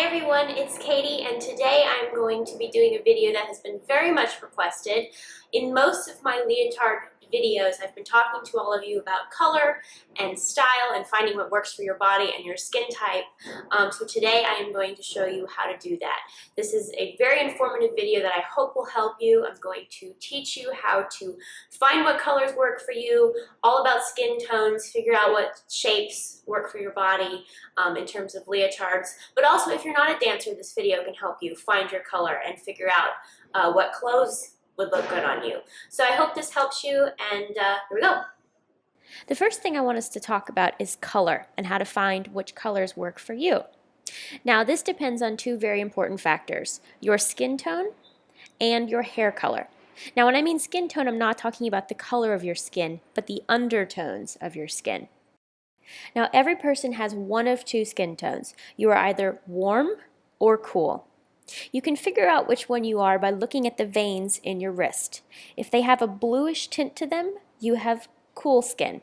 Hi everyone, it's Katie, and today I'm going to be doing a video that has been very much requested. In most of my leotard videos, I've been talking to all of you about color and style and finding what works for your body and your skin type. So today I am going to show you how to do that. This is a very informative video that I hope will help you. I'm going to teach you how to find what colors work for you, all about skin tones, figure out what shapes work for your body in terms of leotards. But also, if you're not a dancer, this video can help you find your color and figure out what clothes would look good on you. So I hope this helps you, and here we go. The first thing I want us to talk about is color and how to find which colors work for you. Now, this depends on two very important factors: your skin tone and your hair color. Now, when I mean skin tone, I'm not talking about the color of your skin, but the undertones of your skin. Now, every person has one of two skin tones. You are either warm or cool. You can figure out which one you are by looking at the veins in your wrist. If they have a bluish tint to them, you have cool skin.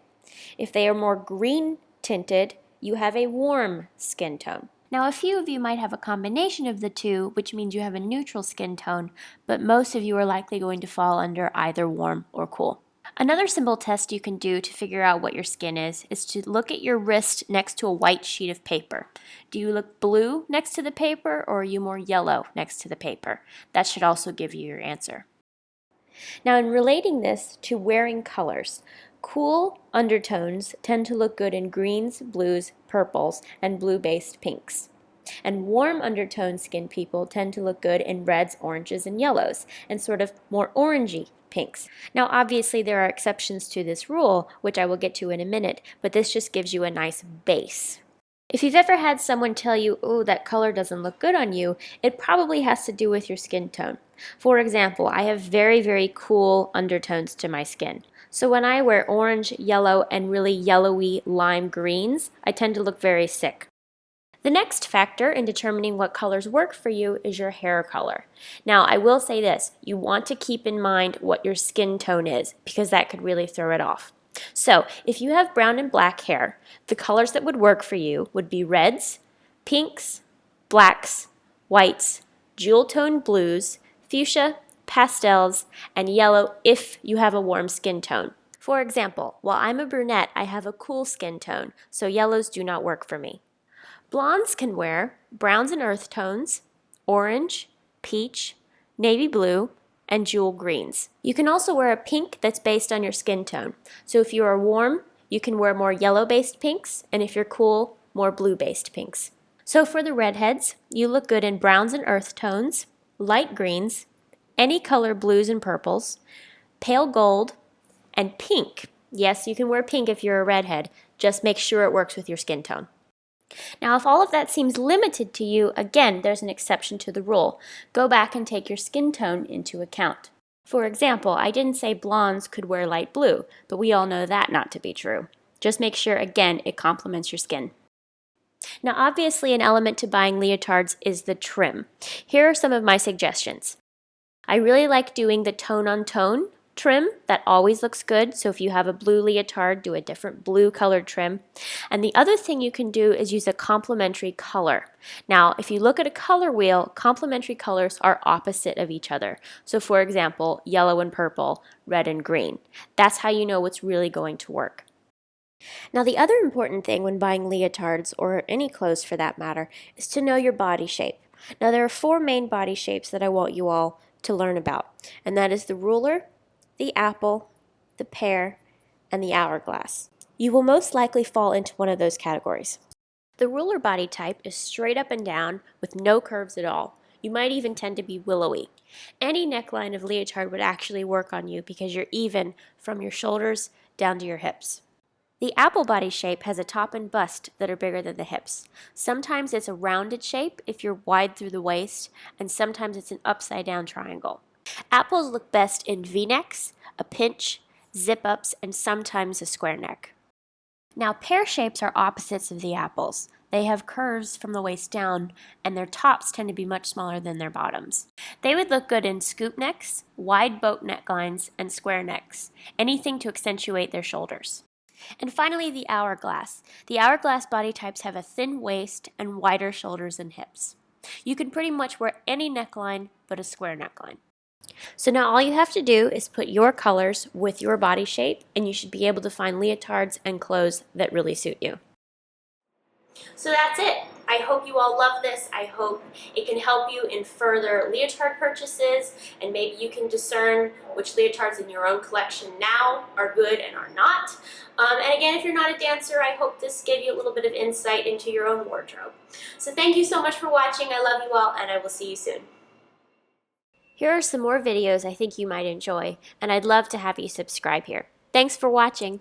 If they are more green tinted, you have a warm skin tone. Now, a few of you might have a combination of the two, which means you have a neutral skin tone, but most of you are likely going to fall under either warm or cool. Another simple test you can do to figure out what your skin is to look at your wrist next to a white sheet of paper. Do you look blue next to the paper, or are you more yellow next to the paper? That should also give you your answer. Now, in relating this to wearing colors, cool undertones tend to look good in greens, blues, purples, and blue-based pinks. And warm undertone skin people tend to look good in reds, oranges, and yellows, and sort of more orangey pinks. Now, obviously, there are exceptions to this rule, which I will get to in a minute, but this just gives you a nice base. If you've ever had someone tell you, "Oh, that color doesn't look good on you," it probably has to do with your skin tone. For example, I have very, very cool undertones to my skin. So when I wear orange, yellow, and really yellowy lime greens, I tend to look very sick. The next factor in determining what colors work for you is your hair color. Now, I will say this: you want to keep in mind what your skin tone is, because that could really throw it off. So, if you have brown and black hair, the colors that would work for you would be reds, pinks, blacks, whites, jewel tone blues, fuchsia, pastels, and yellow if you have a warm skin tone. For example, while I'm a brunette, I have a cool skin tone, so yellows do not work for me. Blondes can wear browns and earth tones, orange, peach, navy blue, and jewel greens. You can also wear a pink that's based on your skin tone. So if you are warm, you can wear more yellow-based pinks, and if you're cool, more blue-based pinks. So for the redheads, you look good in browns and earth tones, light greens, any color blues and purples, pale gold, and pink. Yes, you can wear pink if you're a redhead. Just make sure it works with your skin tone. Now, if all of that seems limited to you, again, there's an exception to the rule. Go back and take your skin tone into account. For example, I didn't say blondes could wear light blue, but we all know that not to be true. Just make sure, again, it complements your skin. Now, obviously, an element to buying leotards is the trim. Here are some of my suggestions. I really like doing the tone-on-tone trim. That always looks good. So if you have a blue leotard, do a different blue colored trim. And the other thing you can do is use a complementary color. Now, if you look at a color wheel, complementary colors are opposite of each other. So for example, yellow and purple, red and green. That's how you know what's really going to work. Now, the other important thing when buying leotards, or any clothes for that matter, is to know your body shape. Now, there are four main body shapes that I want you all to learn about, and that is the ruler, the apple, the pear, and the hourglass. You will most likely fall into one of those categories. The ruler body type is straight up and down with no curves at all. You might even tend to be willowy. Any neckline of leotard would actually work on you because you're even from your shoulders down to your hips. The apple body shape has a top and bust that are bigger than the hips. Sometimes it's a rounded shape if you're wide through the waist, and sometimes it's an upside down triangle. Apples look best in V-necks, a pinch, zip-ups, and sometimes a square neck. Now, pear shapes are opposites of the apples. They have curves from the waist down, and their tops tend to be much smaller than their bottoms. They would look good in scoop necks, wide boat necklines, and square necks, anything to accentuate their shoulders. And finally, the hourglass. The hourglass body types have a thin waist and wider shoulders and hips. You can pretty much wear any neckline but a square neckline. So now all you have to do is put your colors with your body shape, and you should be able to find leotards and clothes that really suit you. So that's it. I hope you all love this. I hope it can help you in further leotard purchases, and maybe you can discern which leotards in your own collection now are good and are not. And again, if you're not a dancer, I hope this gave you a little bit of insight into your own wardrobe. So thank you so much for watching. I love you all, and I will see you soon. Here are some more videos I think you might enjoy, and I'd love to have you subscribe here. Thanks for watching.